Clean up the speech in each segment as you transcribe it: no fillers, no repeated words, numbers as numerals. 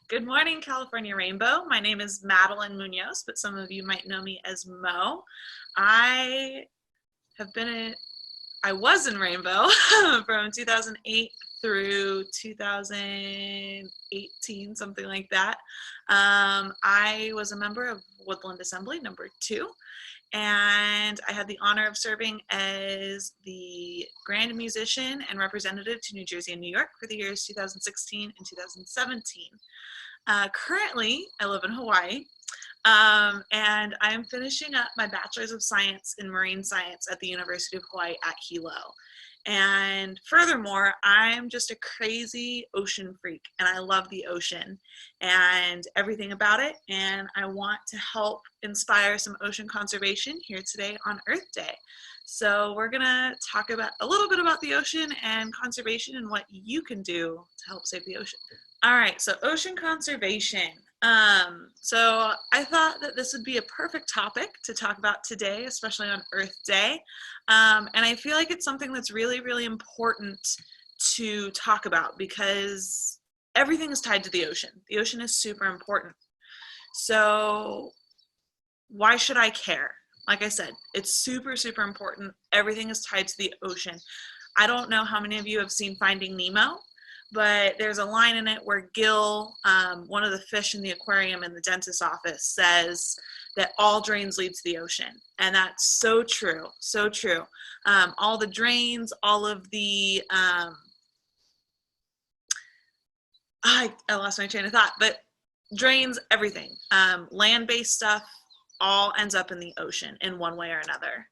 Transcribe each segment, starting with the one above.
Good morning, California Rainbow. My name is Madalyn Munoz, but some of you might know me as Mo. I have been in, I was in Rainbow from 2008 through 2018, something like that. I was a member of Woodland Assembly #2, and I had the honor of serving as the grand musician and representative to New Jersey and New York for the years 2016 and 2017. Currently, I live in Hawaii, and I am finishing up my Bachelor's of Science in Marine Science at the University of Hawaii at Hilo. And furthermore, I'm just a crazy ocean freak, and I love the ocean and everything about it, and I want to help inspire some ocean conservation here today on Earth Day. So we're gonna talk about a little bit about the ocean and conservation and what you can do to help save the ocean. All right, so ocean conservation. So I thought that this would be a perfect topic to talk about today, especially on Earth Day. And I feel like it's something that's really, really important to talk about because everything is tied to the ocean. The ocean is super important. So why should I care? Like I said, it's super, super important. Everything is tied to the ocean. I don't know how many of you have seen Finding Nemo, but there's a line in it where Gil, one of the fish in the aquarium in the dentist's office, says that all drains lead to the ocean. And that's so true, so true. All the drains, all of the, I lost my train of thought, but drains, everything. Land-based stuff all ends up in the ocean in one way or another.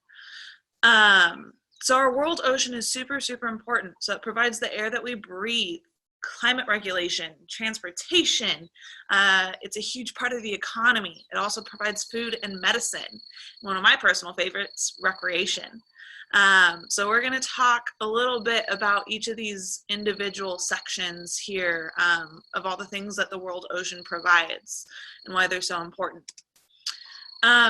So our world ocean is super, super important. So it provides the air that we breathe, climate regulation, transportation. It's a huge part of the economy. It also provides food and medicine. One of my personal favorites, recreation. So we're going to talk a little bit about each of these individual sections here of all the things that the world ocean provides and why they're so important.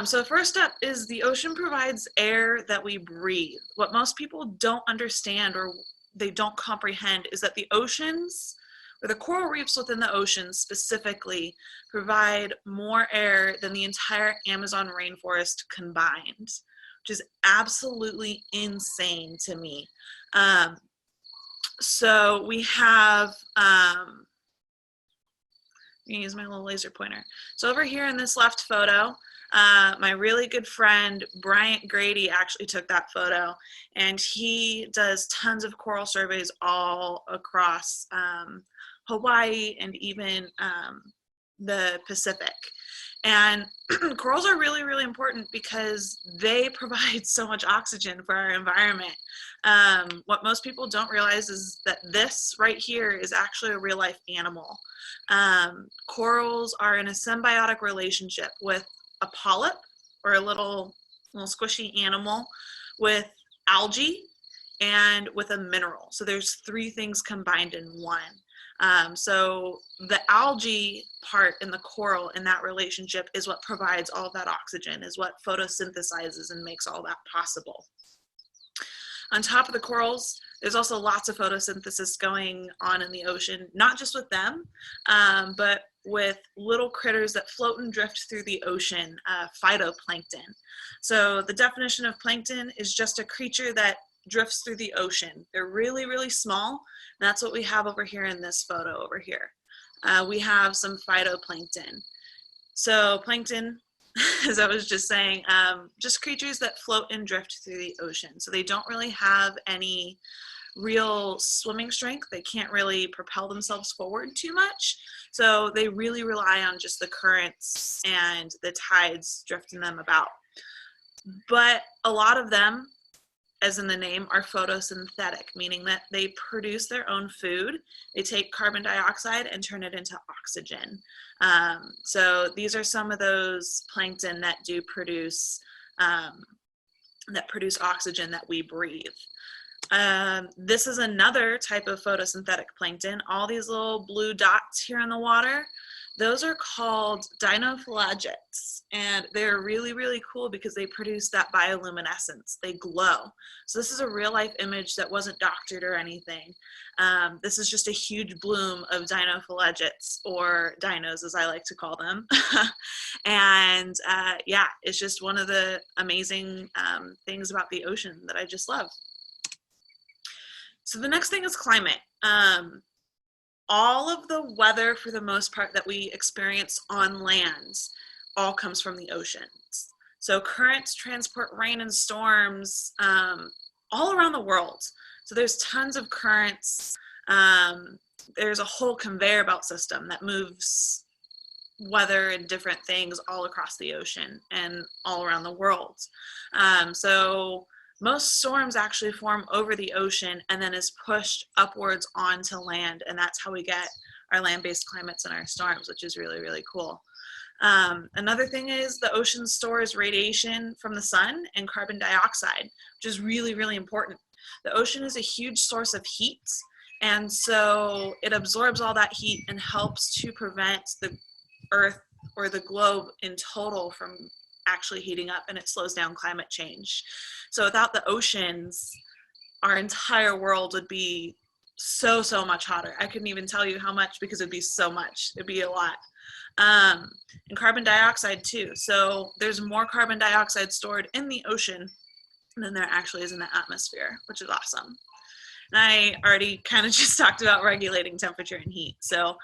So first up is the ocean provides air that we breathe. What most people don't understand or they don't comprehend is that the oceans, or the coral reefs within the oceans specifically, provide more air than the entire Amazon rainforest combined, which is absolutely insane to me. So we have, I'm gonna use my little laser pointer. So over here in this left photo, my really good friend Bryant Grady actually took that photo, and he does tons of coral surveys all across Hawaii and even the Pacific. And corals are really, really important because they provide so much oxygen for our environment. What most people don't realize is that this right here is actually a real life animal. Corals are in a symbiotic relationship with a polyp, or a little squishy animal, with algae and with a mineral. So there's three things combined in one. So the algae part in the coral in that relationship is what provides all that oxygen, is what photosynthesizes and makes all that possible. On top of the corals, there's also lots of photosynthesis going on in the ocean, not just with them, but with little critters that float and drift through the ocean, phytoplankton. So the definition of plankton is just a creature that drifts through the ocean. They're really, really small, and that's what we have over here in this photo over here. We have some phytoplankton. So plankton, as I was just saying, just creatures that float and drift through the ocean. So they don't really have any real swimming strength. They can't really propel themselves forward too much. So they really rely on just the currents and the tides drifting them about. But a lot of them, as in the name, are photosynthetic, meaning that they produce their own food. They take carbon dioxide and turn it into oxygen. So these are some of those plankton that do produce oxygen that we breathe. This is another type of photosynthetic plankton. All these little blue dots here in the water, those are called dinoflagellates, and they're really, really cool because they produce that bioluminescence. They glow. So this is a real life image that wasn't doctored or anything. This is just a huge bloom of dinoflagellates, or dinos as I like to call them. And yeah, it's just one of the amazing things about the ocean that I just love. So the next thing is climate. All of the weather, for the most part, that we experience on land all comes from the oceans. So currents transport rain and storms all around the world. So there's tons of currents. There's a whole conveyor belt system that moves weather and different things all across the ocean and all around the world. So most storms actually form over the ocean and then is pushed upwards onto land, and that's how we get our land-based climates and our storms, which is really, really cool. Another thing is the ocean stores radiation from the sun and carbon dioxide, which is really, really important. The ocean is a huge source of heat, and so it absorbs all that heat and helps to prevent the Earth or the globe in total from actually heating up, and it slows down climate change. So without the oceans, our entire world would be so much hotter. I couldn't even tell you how much, because it'd be so much. It'd be a lot. And carbon dioxide too. So there's more carbon dioxide stored in the ocean than there actually is in the atmosphere, which is awesome. And I already kind of just talked about regulating temperature and heat. So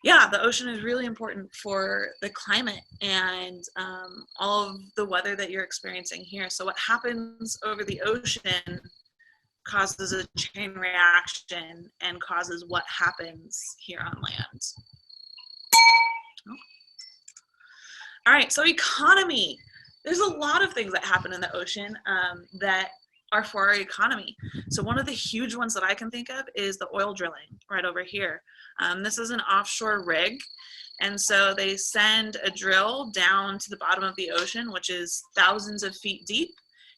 yeah, the ocean is really important for the climate and all of the weather that you're experiencing here. So what happens over the ocean causes a chain reaction and causes what happens here on land. Oh. All right, so economy. There's a lot of things that happen in the ocean that are for our economy. So one of the huge ones that I can think of is the oil drilling right over here. This is an offshore rig, and so they send a drill down to the bottom of the ocean, which is thousands of feet deep,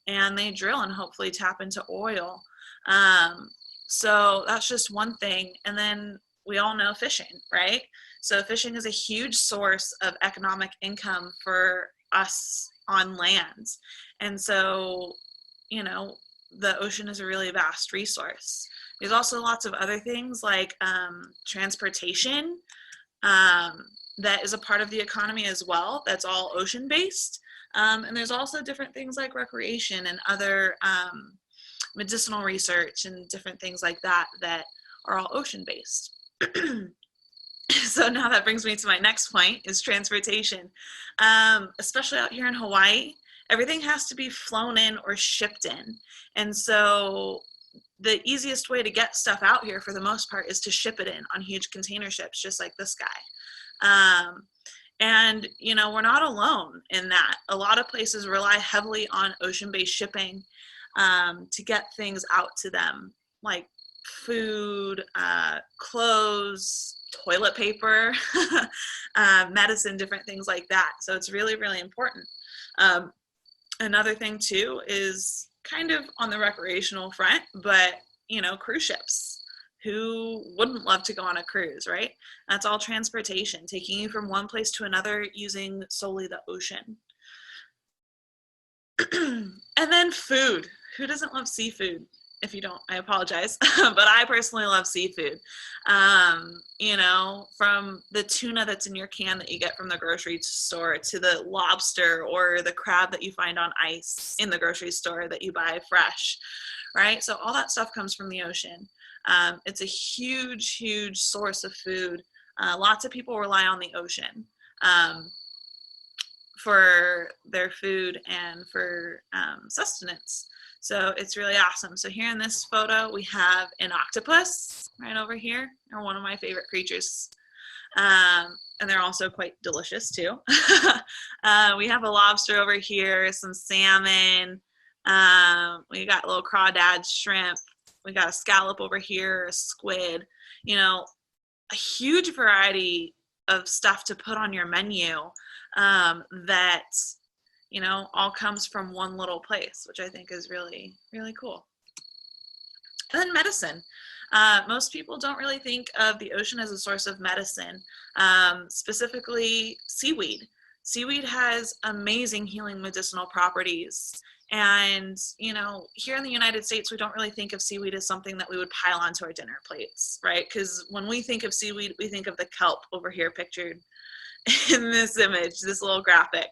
and they drill and hopefully tap into oil. So that's just one thing. And then we all know fishing, right? So fishing is a huge source of economic income for us on land. And so, you know, the ocean is a really vast resource. There's also lots of other things like transportation that is a part of the economy as well. That's all ocean-based. And there's also different things like recreation and other medicinal research and different things like that that are all ocean-based. So now that brings me to my next point, is transportation. Especially out here in Hawaii, everything has to be flown in or shipped in. And so the easiest way to get stuff out here for the most part is to ship it in on huge container ships, just like this guy. And, you know, we're not alone in that. A lot of places rely heavily on ocean-based shipping to get things out to them, like food, clothes, toilet paper, medicine, different things like that. So it's really, really important. Another thing too is kind of on the recreational front, but, you know, cruise ships. Who wouldn't love to go on a cruise, right? That's all transportation, taking you from one place to another using solely the ocean. And then food. Who doesn't love seafood? If you don't, I apologize. But I personally love seafood. You know, from the tuna that's in your can that you get from the grocery store to the lobster or the crab that you find on ice in the grocery store that you buy fresh, right? So all that stuff comes from the ocean. It's a huge, huge source of food. Lots of people rely on the ocean for their food and for sustenance. So it's really awesome. So here in this photo, we have an octopus right over here. They're one of my favorite creatures. And they're also quite delicious too. We have a lobster over here, some salmon. We got little crawdad shrimp. We got a scallop over here, a squid. You know, a huge variety of stuff to put on your menu that, you know, all comes from one little place, which I think is really, really cool. And then medicine. Most people don't really think of the ocean as a source of medicine, specifically seaweed. Seaweed has amazing healing medicinal properties. And, you know, here in the United States, we don't really think of seaweed as something that we would pile onto our dinner plates, right? Because when we think of seaweed, we think of the kelp over here pictured in this image, this little graphic,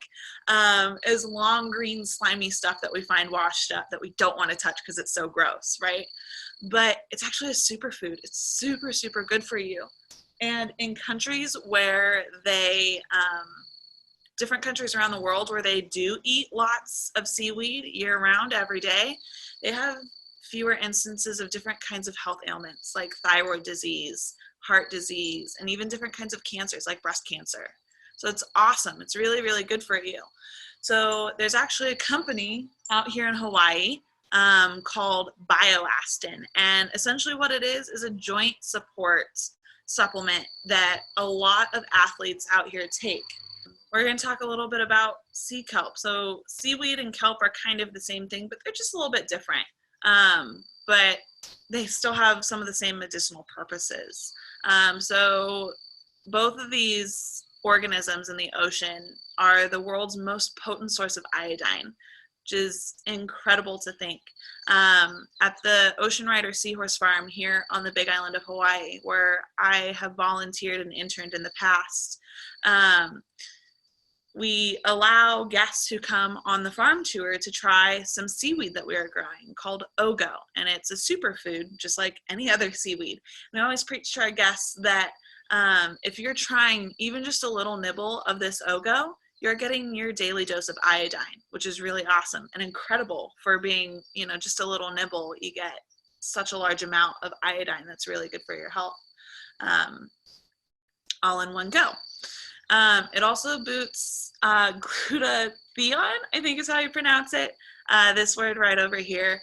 is long green slimy stuff that we find washed up that we don't want to touch because it's so gross, right? But it's actually a superfood. It's super, super good for you. And in countries where they, different countries around the world where they do eat lots of seaweed year round every day, they have fewer instances of different kinds of health ailments like thyroid disease, heart disease, and even different kinds of cancers like breast cancer. So it's awesome. It's really, really good for you. So there's actually a company out here in Hawaii called BioAstin. And essentially what it is a joint support supplement that a lot of athletes out here take. We're going to talk a little bit about sea kelp. So seaweed and kelp are kind of the same thing, but they're just a little bit different. But they still have some of the same medicinal purposes. So both of these organisms in the ocean are the world's most potent source of iodine, which is incredible to think. At the Ocean Rider Seahorse Farm here on the Big Island of Hawaii, where I have volunteered and interned in the past, we allow guests who come on the farm tour to try some seaweed that we are growing called ogo, and it's a superfood just like any other seaweed. We always preach to our guests that if you're trying even just a little nibble of this ogo, you're getting your daily dose of iodine, which is really awesome and incredible for being, you know, just a little nibble. You get such a large amount of iodine that's really good for your health, all in one go. It also boosts glutathione, I think is how you pronounce it, this word right over here,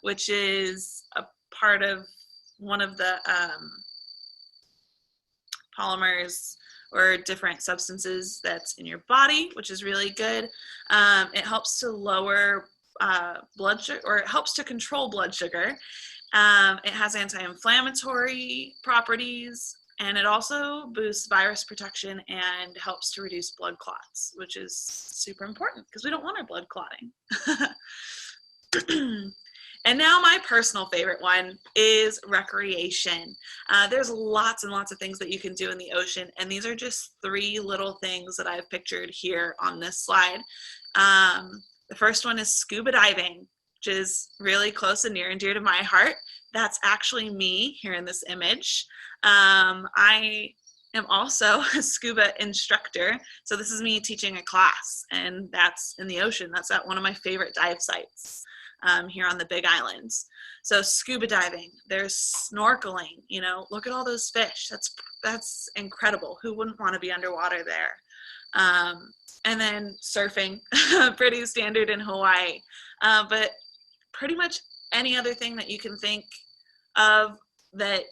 which is a part of one of the polymers or different substances that's in your body, which is really good. It helps to lower blood sugar, or it helps to control blood sugar. It has anti-inflammatory properties, and it also boosts virus protection and helps to reduce blood clots, which is super important because we don't want our blood clotting. And now my personal favorite one is recreation. There's lots and lots of things that you can do in the ocean, and these are just 3 little things that I've pictured here on this slide. The first one is scuba diving, which is really close and near and dear to my heart. That's actually me here in this image. I am also a scuba instructor, so this is me teaching a class, and that's in the ocean. That's at one of my favorite dive sites. Here on the Big Islands. So scuba diving, there's snorkeling, you know, look at all those fish. That's incredible. Who wouldn't want to be underwater there? And then surfing, pretty standard in Hawaii. But pretty much any other thing that you can think of that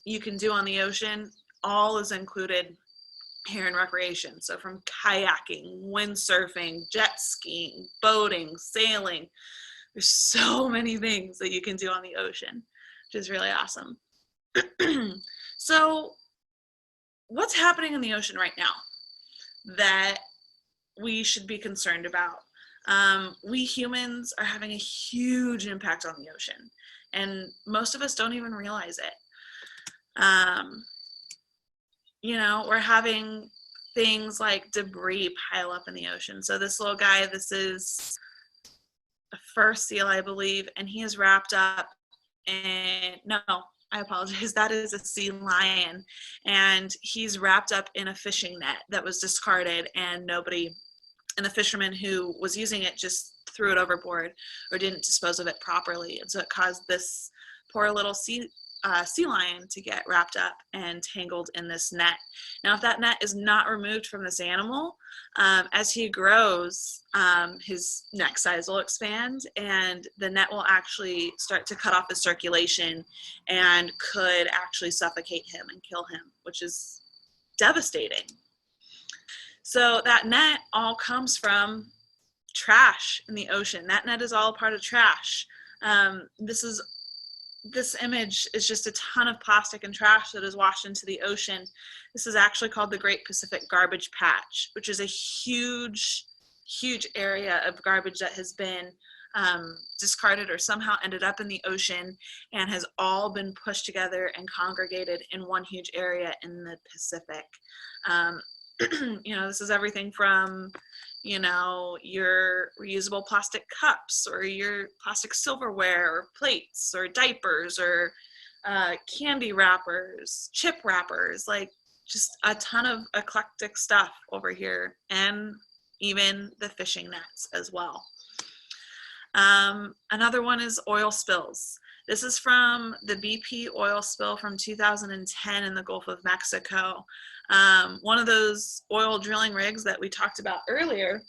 you can do on the ocean, all is included here in recreation. So from kayaking, windsurfing, jet skiing, boating, sailing, there's so many things that you can do on the ocean, which is really awesome. So what's happening in the ocean right now that we should be concerned about? We humans are having a huge impact on the ocean, and most of us don't even realize it. You know, we're having things like debris pile up in the ocean. So this little guy, this is a fur seal, I believe, and he is wrapped up in, no, I apologize, that is a sea lion, and he's wrapped up in a fishing net that was discarded, and the fisherman who was using it just threw it overboard or didn't dispose of it properly, and so it caused this poor little sea lion to get wrapped up and tangled in this net. Now, if that net is not removed from this animal, as he grows, his neck size will expand, and the net will actually start to cut off his circulation and could actually suffocate him and kill him, which is devastating. So that net all comes from trash in the ocean. That net is all a part of trash. This is this image is just a ton of plastic and trash that is washed into the ocean. This is actually called the Great Pacific Garbage Patch, which is a huge, huge area of garbage that has been discarded or somehow ended up in the ocean and has all been pushed together and congregated in one huge area in the Pacific. This is everything from, your reusable plastic cups or your plastic silverware or plates or diapers or candy wrappers, chip wrappers, like just a ton of eclectic stuff over here, and even the fishing nets as well. Another one is oil spills. This is from the BP oil spill from 2010 in the Gulf of Mexico. One of those oil drilling rigs that we talked about earlier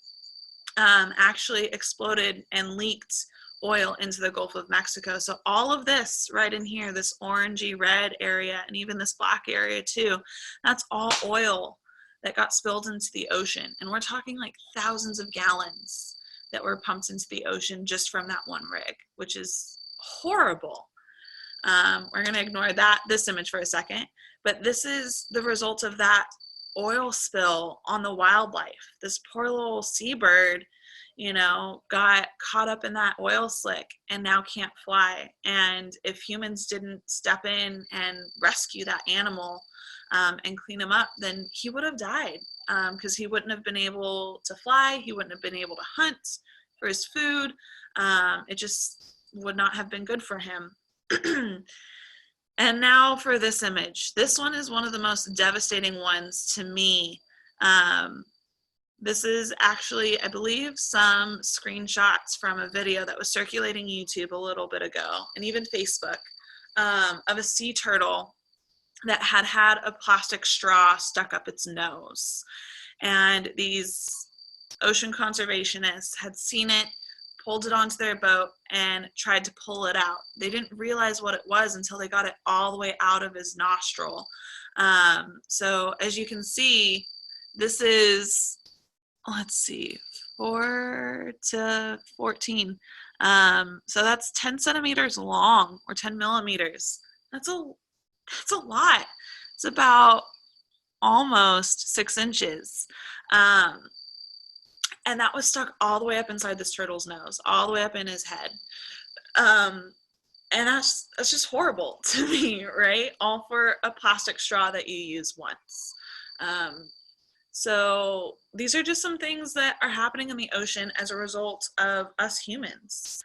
actually exploded and leaked oil into the Gulf of Mexico. So all of this right in here, this orangey red area, and even this black area too, that's all oil that got spilled into the ocean. And we're talking like thousands of gallons that were pumped into the ocean just from that one rig, which is horrible. We're going to ignore this image for a second, but this is the result of that oil spill on the wildlife. This poor little seabird, got caught up in that oil slick and now can't fly. And if humans didn't step in and rescue that animal and clean him up, then he would have died, because he wouldn't have been able to fly. He wouldn't have been able to hunt for his food. It just would not have been good for him. And now for this image. This one is one of the most devastating ones to me. This is actually, I believe, some screenshots from a video that was circulating YouTube a little bit ago, and even Facebook, of a sea turtle that had a plastic straw stuck up its nose. And these ocean conservationists had seen it, pulled it onto their boat, and tried to pull it out. They didn't realize what it was until they got it all the way out of his nostril. So as you can see, this is, 4 to 14. So that's 10 centimeters long, or 10 millimeters. That's a lot. It's about almost 6 inches. And that was stuck all the way up inside this turtle's nose, all the way up in his head. And that's just horrible to me, right? All for a plastic straw that you use once. So these are just some things that are happening in the ocean as a result of us humans.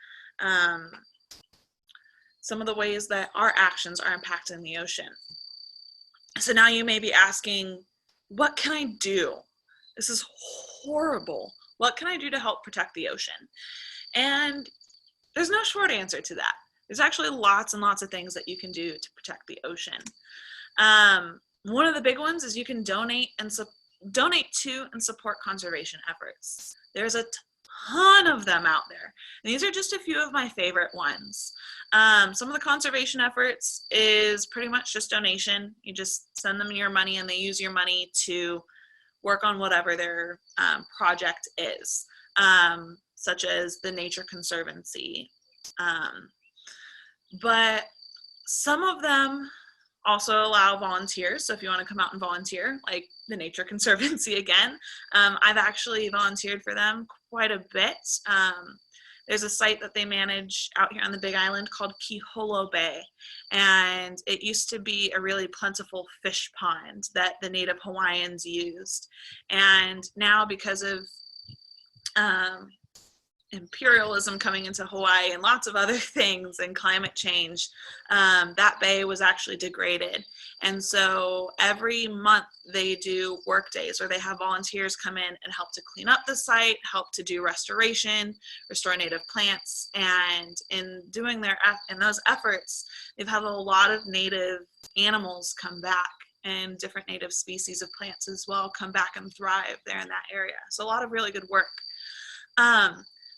Some of the ways that our actions are impacting the ocean. So now you may be asking, what can I do? This is horrible. What can I do to help protect the ocean? And there's no short answer to that. There's actually lots and lots of things that you can do to protect the ocean. One of the big ones is you can donate to and support conservation efforts. There's a ton of them out there. And these are just a few of my favorite ones. Some of the conservation efforts is pretty much just donation. You just send them your money and they use your money to work on whatever their project is, such as the Nature Conservancy. But some of them also allow volunteers. So if you want to come out and volunteer, like the Nature Conservancy again, I've actually volunteered for them quite a bit. There's a site that they manage out here on the Big Island called Kiholo Bay, and it used to be a really plentiful fish pond that the native Hawaiians used. And now, because of imperialism coming into Hawaii and lots of other things and climate change, that bay was actually degraded. And so every month they do work days where they have volunteers come in and help to clean up the site, help to do restoration, restore native plants. And in doing those efforts, they've had a lot of native animals come back, and different native species of plants as well come back and thrive there in that area. So a lot of really good work.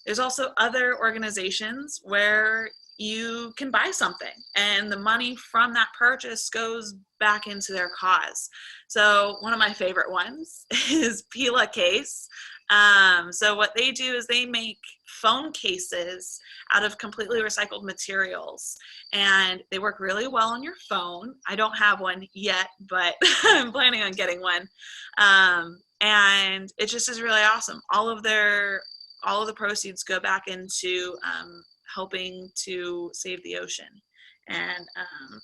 There's also other organizations where you can buy something, and the money from that purchase goes back into their cause. So one of my favorite ones is Pila Case. So what they do is they make phone cases out of completely recycled materials, and they work really well on your phone. I don't have one yet, but I'm planning on getting one. And it just is really awesome. All of the proceeds go back into helping to save the ocean. And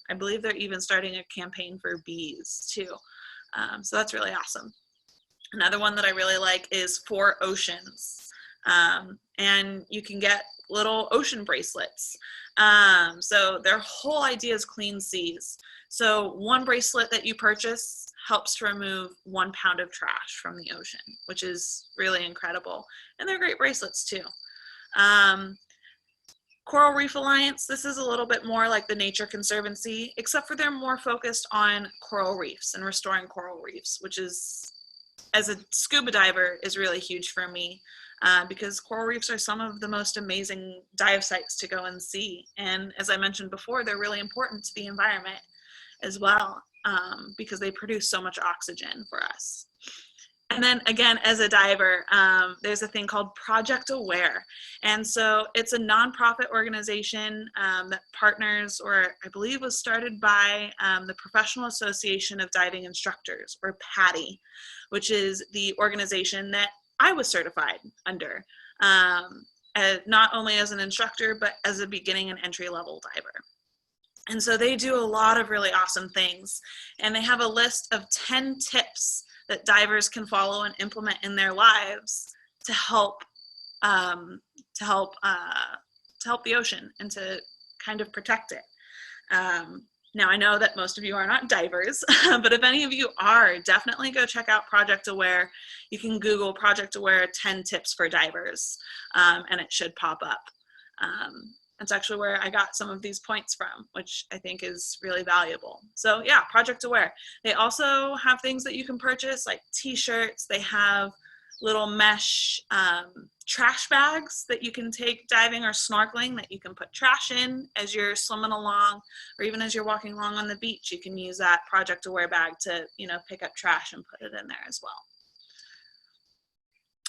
I believe they're even starting a campaign for bees too. So that's really awesome. Another one that I really like is For Oceans. And you can get little ocean bracelets. So their whole idea is clean seas. So one bracelet that you purchase helps to remove 1 pound of trash from the ocean, which is really incredible. And they're great bracelets too. Coral Reef Alliance, this is a little bit more like the Nature Conservancy, except for they're more focused on coral reefs and restoring coral reefs, which is, as a scuba diver, is really huge for me. Because coral reefs are some of the most amazing dive sites to go and see. And as I mentioned before, they're really important to the environment as well, because they produce so much oxygen for us. And then again, as a diver, there's a thing called Project Aware. And so it's a nonprofit organization that partners, or I believe was started by the Professional Association of Diving Instructors, or PADI, which is the organization that I was certified under, not only as an instructor, but as a beginning and entry-level diver. And so they do a lot of really awesome things. And they have a list of 10 tips that divers can follow and implement in their lives to help the ocean and to kind of protect it. Now, I know that most of you are not divers, but if any of you are, definitely go check out Project Aware. You can Google Project Aware 10 tips for divers, and it should pop up. That's actually where I got some of these points from, which I think is really valuable. So yeah, Project Aware. They also have things that you can purchase, like t-shirts. They have little mesh trash bags that you can take diving or snorkeling, that you can put trash in as you're swimming along, or even as you're walking along on the beach. You can use that Project Aware bag to, pick up trash and put it in there as well.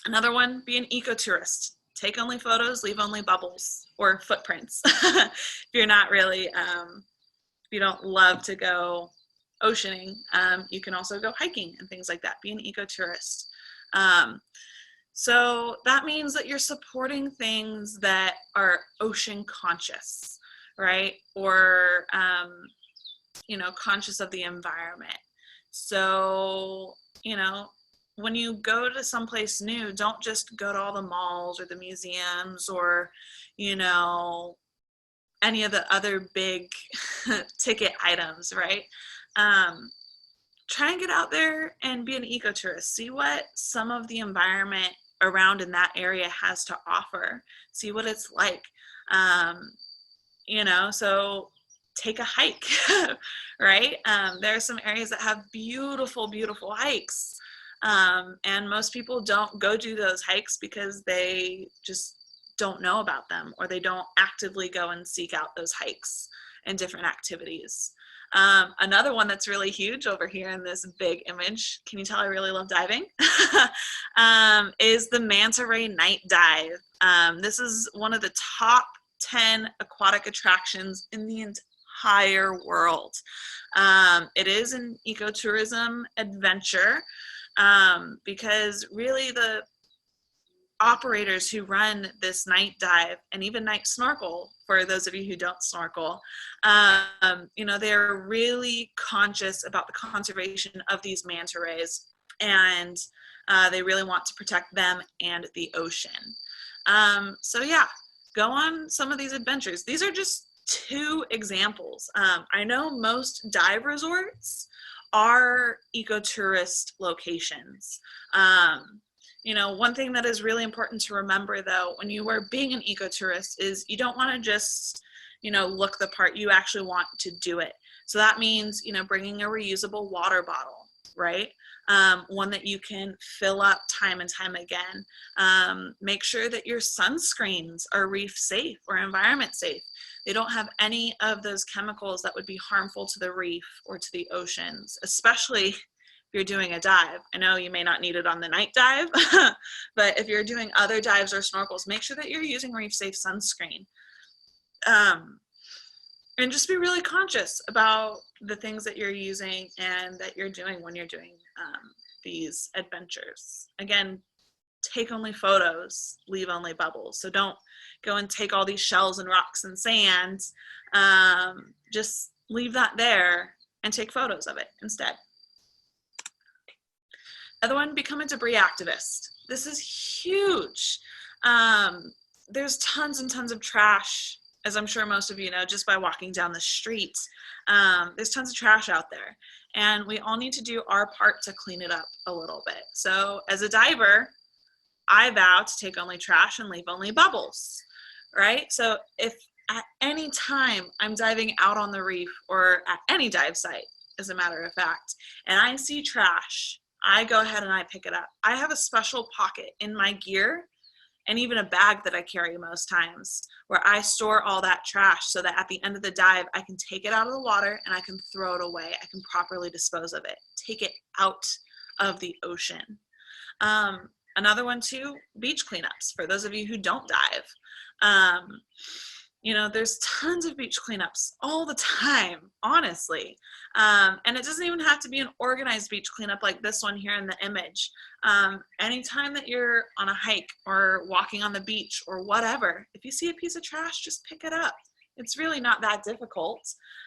Another one, be an eco-tourist. Take only photos, leave only bubbles or footprints. If you're not really, if you don't love to go oceaning, you can also go hiking and things like that. Be an eco-tourist. So that means that you're supporting things that are ocean conscious, right? Or, conscious of the environment. So, when you go to someplace new, don't just go to all the malls or the museums or, any of the other big ticket items, right? Try and get out there and be an ecotourist. See what some of the environment around in that area has to offer. See what it's like. So take a hike, right? There are some areas that have beautiful, beautiful hikes. And most people don't go do those hikes because they just don't know about them, or they don't actively go and seek out those hikes and different activities. Another one that's really huge over here in this big image, can you tell I really love diving? Is the manta ray night dive. This is one of the top 10 aquatic attractions in the entire world. It is an ecotourism adventure. Because really the operators who run this night dive and even night snorkel, for those of you who don't snorkel, they're really conscious about the conservation of these manta rays, and they really want to protect them and the ocean. So yeah, go on some of these adventures. These are just 2 examples. I know most dive resorts are ecotourist locations. One thing that is really important to remember, though, when you are being an ecotourist, is you don't want to just, look the part. You actually want to do it. So that means, bringing a reusable water bottle, right? One that you can fill up time and time again. Make sure that your sunscreens are reef safe or environment safe. They don't have any of those chemicals that would be harmful to the reef or to the oceans, especially if you're doing a dive. I know you may not need it on the night dive, but if you're doing other dives or snorkels, make sure that you're using reef safe sunscreen. And just be really conscious about the things that you're using and that you're doing when you're doing these adventures. Again, take only photos, leave only bubbles. So don't go and take all these shells and rocks and sand. Just leave that there and take photos of it instead. Other one, become a debris activist. This is huge. There's tons and tons of trash, as I'm sure most of you know, just by walking down the street. There's tons of trash out there, and we all need to do our part to clean it up a little bit. So as a diver, I vow to take only trash and leave only bubbles, right? So if at any time I'm diving out on the reef or at any dive site, as a matter of fact, and I see trash, I go ahead and I pick it up. I have a special pocket in my gear and even a bag that I carry most times where I store all that trash so that at the end of the dive, I can take it out of the water and I can throw it away. I can properly dispose of it, take it out of the ocean. Another one too, beach cleanups for those of you who don't dive. You know, there's tons of beach cleanups all the time, honestly. And it doesn't even have to be an organized beach cleanup like this one here in the image. Anytime that you're on a hike or walking on the beach or whatever, if you see a piece of trash, just pick it up. It's really not that difficult.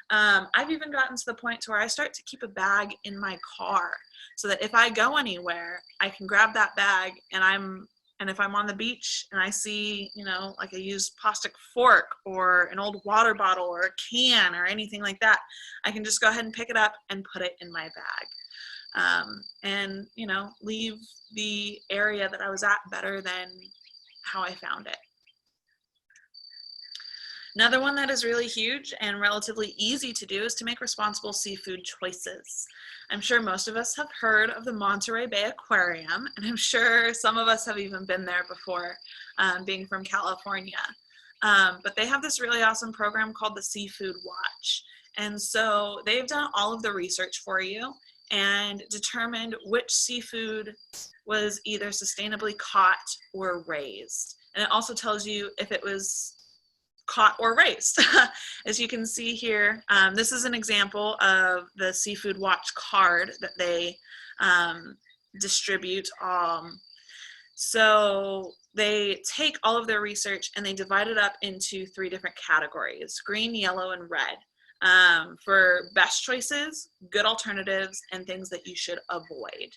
I've even gotten to the point to where I start to keep a bag in my car so that if I go anywhere, I can grab that bag and if I'm on the beach and I see, you know, like a used plastic fork or an old water bottle or a can or anything like that, I can just go ahead and pick it up and put it in my bag. And, you know, leave the area that I was at better than how I found it. Another one that is really huge and relatively easy to do is to make responsible seafood choices. I'm sure most of us have heard of the Monterey Bay Aquarium, and I'm sure some of us have even been there before, being from California. But they have this really awesome program called the Seafood Watch. And so they've done all of the research for you and determined which seafood was either sustainably caught or raised. And it also tells you if it was caught or raised. As you can see here, this is an example of the Seafood Watch card that they distribute. So they take all of their research and they divide it up into 3 different categories: green, yellow, and red, for best choices, good alternatives, and things that you should avoid.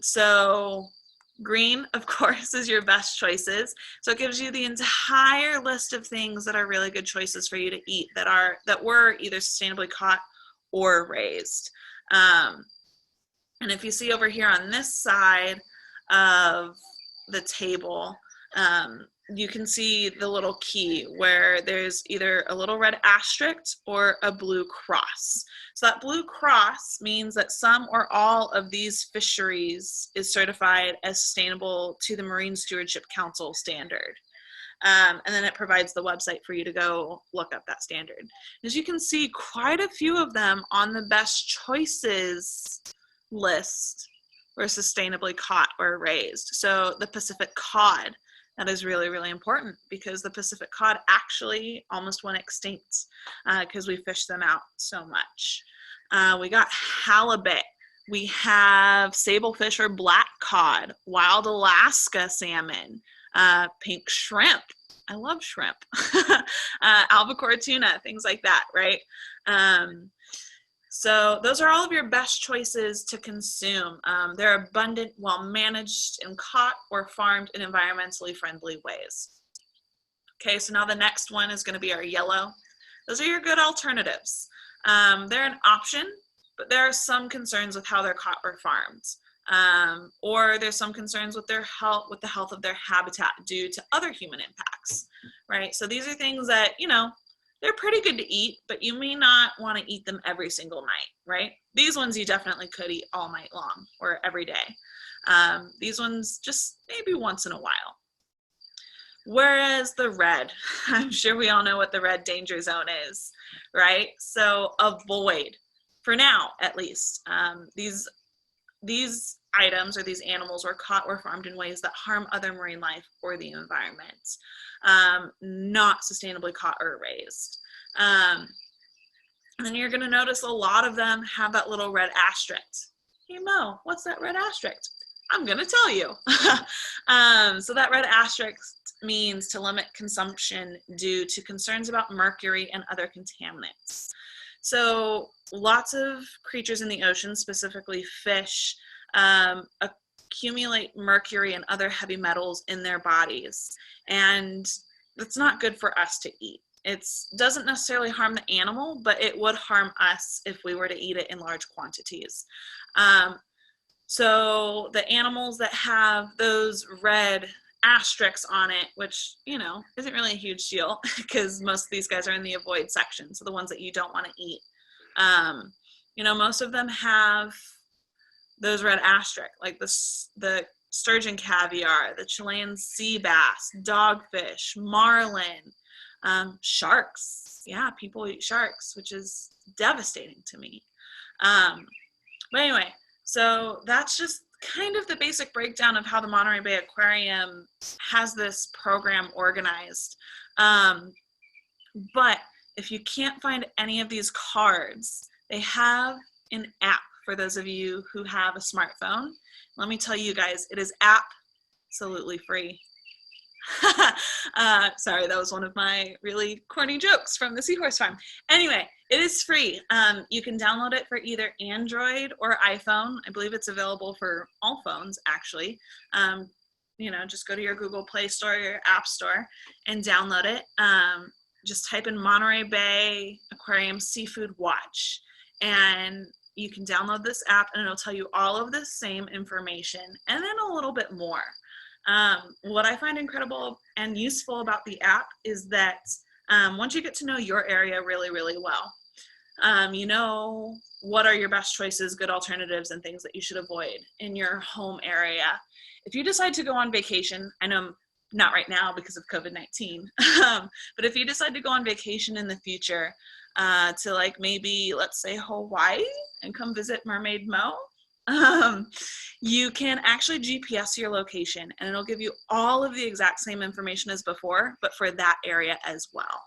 So green, of course, is your best choices. So it gives you the entire list of things that are really good choices for you to eat that were either sustainably caught or raised. And if you see over here on this side of the table, you can see the little key where there's either a little red asterisk or a blue cross. So that blue cross means that some or all of these fisheries is certified as sustainable to the Marine Stewardship Council standard. And then it provides the website for you to go look up that standard. As you can see, quite a few of them on the best choices list were sustainably caught or raised. So the Pacific cod, that is really, really important because the Pacific cod actually almost went extinct because we fished them out so much. We got halibut. We have sablefish or black cod, wild Alaska salmon, pink shrimp. I love shrimp. Albacore tuna, things like that, right? So those are all of your best choices to consume. They're abundant, well-managed, and caught or farmed in environmentally friendly ways. Okay, so now the next one is going to be our yellow. Those are your good alternatives. They're an option, but there are some concerns with how they're caught or farmed. Or there's some concerns with their health, with the health of their habitat due to other human impacts, right? So these are things that, you know, they're pretty good to eat, but you may not want to eat them every single night, right? These ones you definitely could eat all night long or every day. These ones just maybe once in a while. Whereas the red, I'm sure we all know what the red danger zone is, right? So avoid, for now at least, these items or these animals were caught or farmed in ways that harm other marine life or the environment, not sustainably caught or raised. And then you're going to notice a lot of them have that little red asterisk. Hey Mo, what's that red asterisk? I'm going to tell you. So that red asterisk means to limit consumption due to concerns about mercury and other contaminants. So lots of creatures in the ocean, specifically fish, accumulate mercury and other heavy metals in their bodies. And that's not good for us to eat. It doesn't necessarily harm the animal, but it would harm us if we were to eat it in large quantities. So the animals that have those red asterisks on it, which, you know, isn't really a huge deal because most of these guys are in the avoid section, so the ones that you don't want to eat. You know, most of them have those red asterisks, like the sturgeon caviar, the Chilean sea bass, dogfish, marlin, sharks. Yeah, people eat sharks, which is devastating to me. But anyway, so that's just kind of the basic breakdown of how the Monterey Bay Aquarium has this program organized. But if you can't find any of these cards, they have an app for those of you who have a smartphone. Let me tell you guys, it is absolutely free. Sorry, that was one of my really corny jokes from the Seahorse Farm. Anyway, it is free. You can download it for either Android or iPhone. I believe it's available for all phones, actually. You know, just go to your Google Play Store or your App Store and download it. Just type in Monterey Bay Aquarium Seafood Watch, and you can download this app, and it'll tell you all of the same information and then a little bit more. What I find incredible and useful about the app is that once you get to know your area really, really well, you know what are your best choices, good alternatives, and things that you should avoid in your home area. If you decide to go on vacation, I know not right now because of COVID-19, but if you decide to go on vacation in the future to, like, maybe, let's say, Hawaii and come visit Mermaid Mo, you can actually GPS your location, and it'll give you all of the exact same information as before, but for that area as well,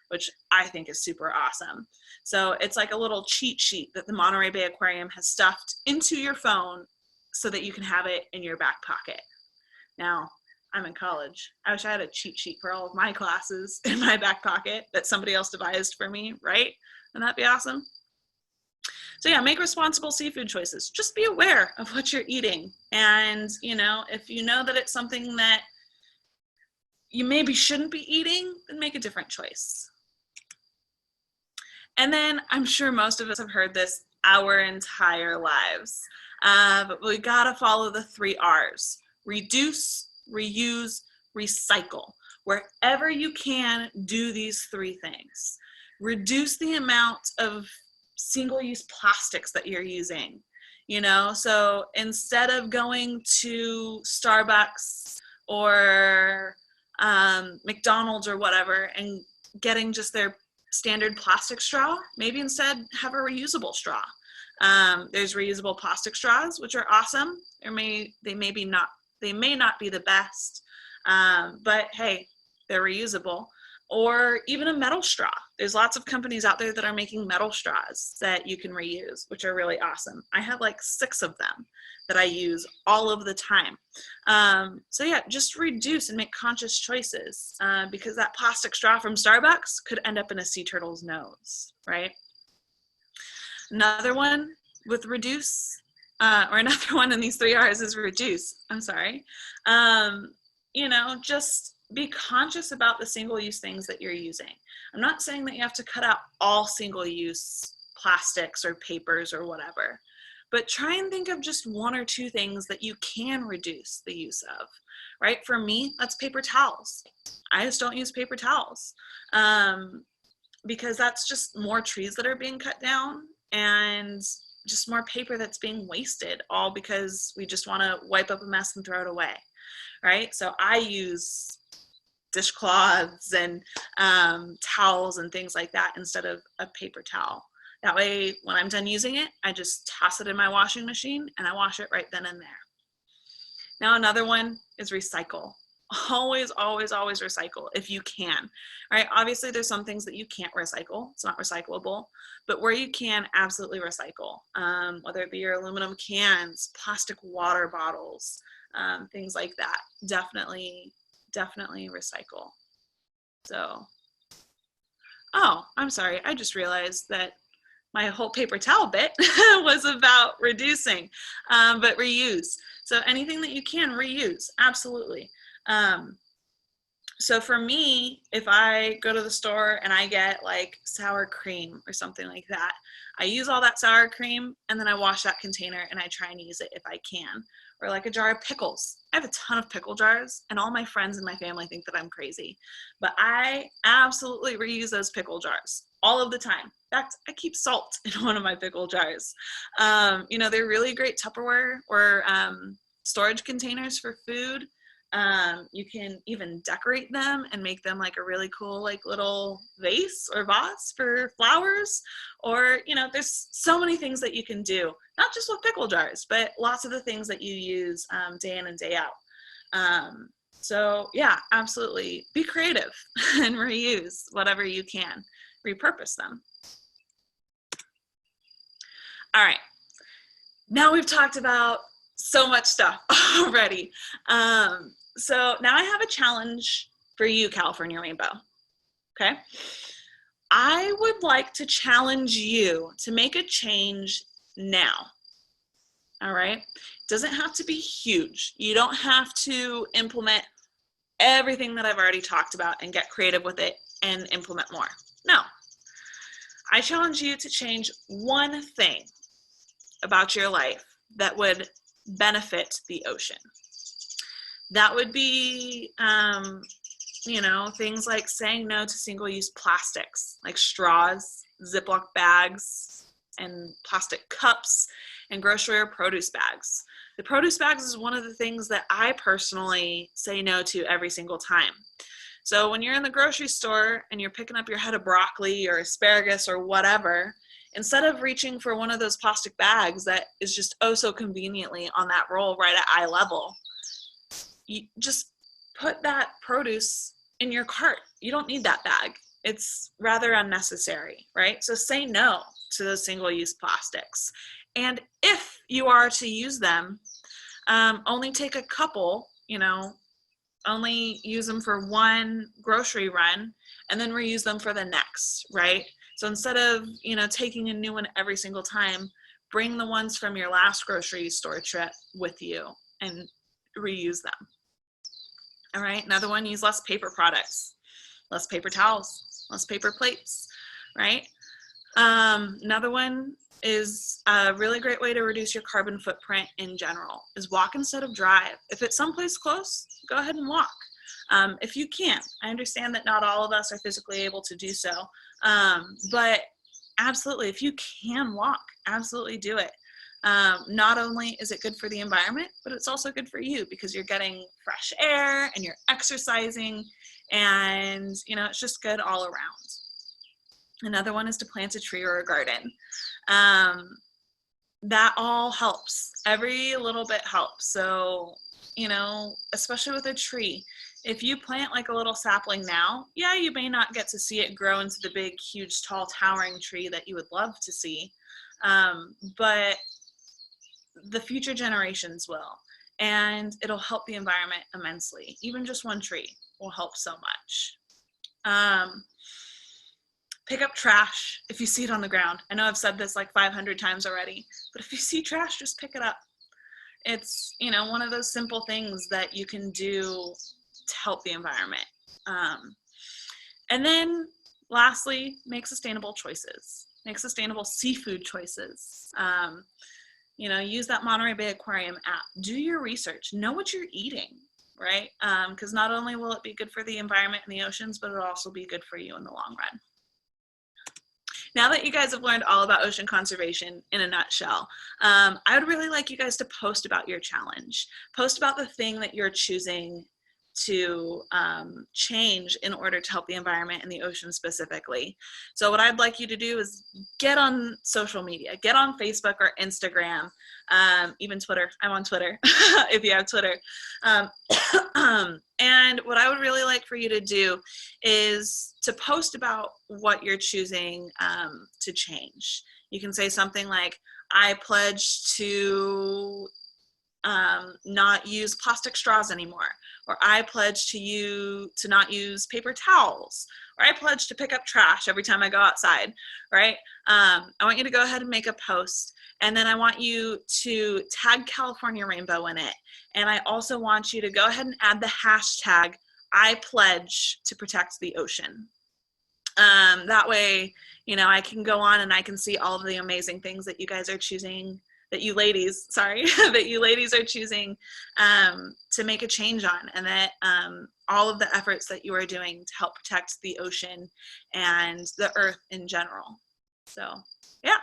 which I think is super awesome. So it's like a little cheat sheet that the Monterey Bay Aquarium has stuffed into your phone so that you can have it in your back pocket. Now, I'm in college. I wish I had a cheat sheet for all of my classes in my back pocket that somebody else devised for me, right? Wouldn't that be awesome? So yeah, make responsible seafood choices. Just be aware of what you're eating. And, you know, if you know that it's something that you maybe shouldn't be eating, then make a different choice. And then I'm sure most of us have heard this our entire lives, but we gotta follow the 3 R's: reduce, reuse, recycle. Wherever you can, do these 3 things. Reduce the amount of single-use plastics that you're using, you know, so instead of going to Starbucks or McDonald's or whatever and getting just their standard plastic straw, maybe instead have a reusable straw. There's reusable plastic straws, which are awesome. They may not be the best, but hey, they're reusable. Or even a metal straw. There's lots of companies out there that are making metal straws that you can reuse, which are really awesome. I have like 6 of them that I use all of the time. So yeah, just reduce and make conscious choices, because that plastic straw from Starbucks could end up in a sea turtle's nose, right? Another one with reduce, or another one in these 3 R's is reduce. I'm sorry. You know, just be conscious about the single-use things that you're using. I'm not saying that you have to cut out all single-use plastics or papers or whatever, but try and think of just 1 or 2 things that you can reduce the use of, right? For me, that's paper towels. I just don't use paper towels. because that's just more trees that are being cut down and just more paper that's being wasted, all because we just want to wipe up a mess and throw it away, right? So I use dishcloths and towels and things like that instead of a paper towel. That way, when I'm done using it, I just toss it in my washing machine and I wash it right then and there. Now, another one is recycle. Always, always, always recycle if you can, right? Obviously, there's some things that you can't recycle. It's not recyclable, but where you can, absolutely recycle. Whether it be your aluminum cans, plastic water bottles, things like that. Definitely, definitely recycle. So, oh, I'm sorry. I just realized that my whole paper towel bit was about reducing, but reuse. So anything that you can reuse, absolutely. So for me, if I go to the store and I get like sour cream or something like that, I use all that sour cream and then I wash that container and I try and use it if I can. Or like a jar of pickles. I have a ton of pickle jars and all my friends and my family think that I'm crazy, but I absolutely reuse those pickle jars all of the time. In fact, I keep salt in one of my pickle jars. You know, they're really great Tupperware or storage containers for food. You can even decorate them and make them like a really cool like little vase or vase for flowers, or you know, there's so many things that you can do, not just with pickle jars, but lots of the things that you use day in and day out. So yeah, absolutely be creative and reuse whatever you can, repurpose them. All right, now we've talked about so much stuff already. So now I have a challenge for you, California Rainbow, okay? I would like to challenge you to make a change now, all right? It doesn't have to be huge. You don't have to implement everything that I've already talked about and get creative with it and implement more. No, I challenge you to change one thing about your life that would benefit the ocean. That would be, you know, things like saying no to single-use plastics, like straws, Ziploc bags, and plastic cups, and grocery or produce bags. The produce bags is one of the things that I personally say no to every single time. So when you're in the grocery store and you're picking up your head of broccoli or asparagus or whatever, instead of reaching for one of those plastic bags that is just oh so conveniently on that roll right at eye level, you just put that produce in your cart. You don't need that bag. It's rather unnecessary, right? So say no to those single-use plastics. And if you are to use them, only take a couple, you know, only use them for one grocery run and then reuse them for the next, right? So instead of, you know, taking a new one every single time, bring the ones from your last grocery store trip with you and reuse them. All right, another one, use less paper products, less paper towels, less paper plates, right? Another one is a really great way to reduce your carbon footprint in general is walk instead of drive. If it's someplace close, go ahead and walk. If you can. I understand that not all of us are physically able to do so, but absolutely, if you can walk, absolutely do it. Not only is it good for the environment, but it's also good for you because you're getting fresh air and you're exercising and, you know, it's just good all around. Another one is to plant a tree or a garden. That all helps. Every little bit helps. So, you know, especially with a tree, if you plant like a little sapling now, yeah, you may not get to see it grow into the big, huge, tall, towering tree that you would love to see, but the future generations will, and it'll help the environment immensely. Even just one tree will help so much. Pick up trash if you see it on the ground. I know I've said this like 500 times already, but if you see trash, just pick it up. It's, you know, one of those simple things that you can do to help the environment. And then lastly, make sustainable choices. Make sustainable seafood choices. You know, use that Monterey Bay Aquarium app. Do your research. Know what you're eating, right? Because not only will it be good for the environment and the oceans, but it'll also be good for you in the long run. now that you guys have learned all about ocean conservation in a nutshell, I would really like you guys to post about your challenge. Post about the thing that you're choosing to change in order to help the environment and the ocean specifically. So what I'd like you to do is get on social media, get on Facebook or Instagram, even Twitter. I'm on Twitter if you have Twitter. And what I would really like for you to do is to post about what you're choosing to change. You can say something like, I pledge to not use plastic straws anymore, or I pledge to not use paper towels, or I pledge to pick up trash every time I go outside, right? I want you to go ahead and make a post, and then I want you to tag California Rainbow in it, and I also want you to go ahead and add the hashtag I pledge to protect the ocean. That way, you know, I can go on and I can see all of the amazing things that you guys are choosing, that you ladies, sorry, that you ladies are choosing to make a change on, and that all of the efforts that you are doing to help protect the ocean and the earth in general. So, yeah.